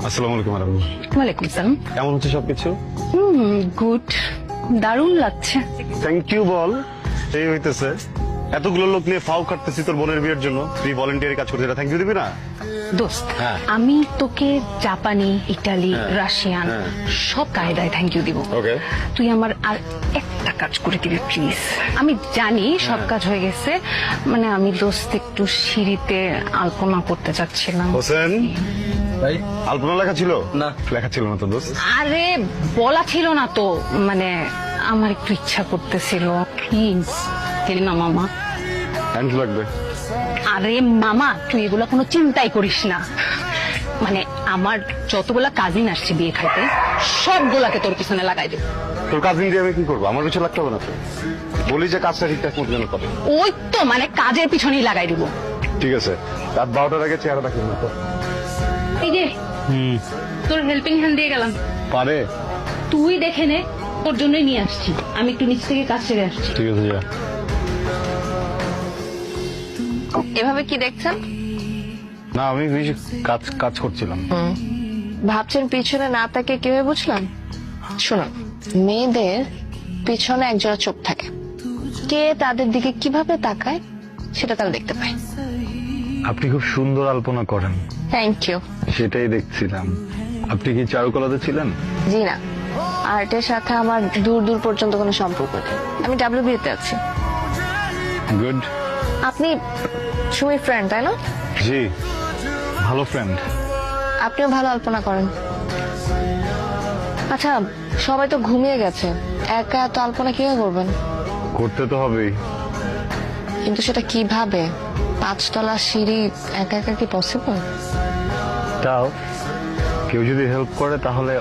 আসসালামু আলাইকুম ম্যাডাম। ওয়ালাইকুম সালাম। কেমন হচ্ছে সবকিছু? গুড, দারুণ লাগছে। থ্যাংক ইউ বল। এই হইতেছে এতগুলো লোক নিয়ে ফাও কাটতেছি তোর বোনের বিয়ের জন্য, তুই ভলেন্টিয়ারি কাজ করছিস, থ্যাংক ইউ দিবি না? দোস্ত, হ্যাঁ। আমি তোকে জাপানি, ইটালি, রাশিয়ান হ্যাঁ। সব কায়দায় থ্যাংক ইউ দিব। ওকে। তুই আমার আর একটা কাজ করে দিবি প্লিজ। আমি জানি সব কাজ হয়ে গেছে, মানে আমি দোস্ত একটু সিঁড়িতে আলপনা করতে চাচ্ছিলাম। হোসেন ভাই আলপনা লেখা ছিল? না। লেখা ছিল না তো দোস্ত? আরে বলা ছিল না তো, মানে আমার একটু ইচ্ছা করতেছিল। প্লিজ কেলিমা মামা। হ্যান্ড লাগবে? আরে মামা, তুই এগুলো কোনো চিন্তাই করিস না। মানে আমার যতগুলা কাজিন আসছে বিয়ে খাইতে, সবগুলাকে তোর পিছনে লাগাই দেব। তোর কাজিন দিয়ে আমি কি করবো? আমার পিছনে লাগতে হবে না তো? বলি যে কাজটা ঠিকঠাক মতো যেন করে। ওই তো মানে কাজের পিছনেই লাগাই দিব। ঠিক আছে, রাত 12টার আগে চেহারা রাখিস না তো। এই যে তোর হেল্পিং হ্যান্ড দিয়ে গেলাম, পারে? তুই দেখে নে, তোর জন্যই নিয়ে আসছি। আমি একটু নিচ থেকে কাজ সেরে আসছি। ঠিক আছে যা। এভাবে কি দেখছেন? না আমি কাজ কাজ করছিলাম। ভাবছেন পিছনে না তাকে কিভাবে বুঝলাম? শুনুন, মেয়েদের পিছনে একজোড়া চোখ থাকে, কে তাদের দিকে কিভাবে তাকায় সেটা তারা দেখতে পায়। আপনি খুব সুন্দর আলপনা করেন, থ্যাংক ইউ। সেটাই দেখছিলাম। আপনি কি চারুকলাতে ছিলেন? জি না, আর্টের সাথে আমার দূর দূর পর্যন্ত কোনো সম্পর্ক নেই। আমি ডাব্লিউবিতে আছি। গুড। আপনি সুমির ফ্রেন্ড তাই না? জি, ভালো ফ্রেন্ড। আপনিও ভালো আলপনা করেন। আচ্ছা, সবাই তো ঘুমিয়ে গেছে, একা এত আলপনা কিভাবে করবেন? করতে তো হবেই। কিন্তু সেটা কিভাবে? 5 তলা সিঁড়ি একা একা কি পসিবল? তাও কেউ যদি হেল্প করে তাহলে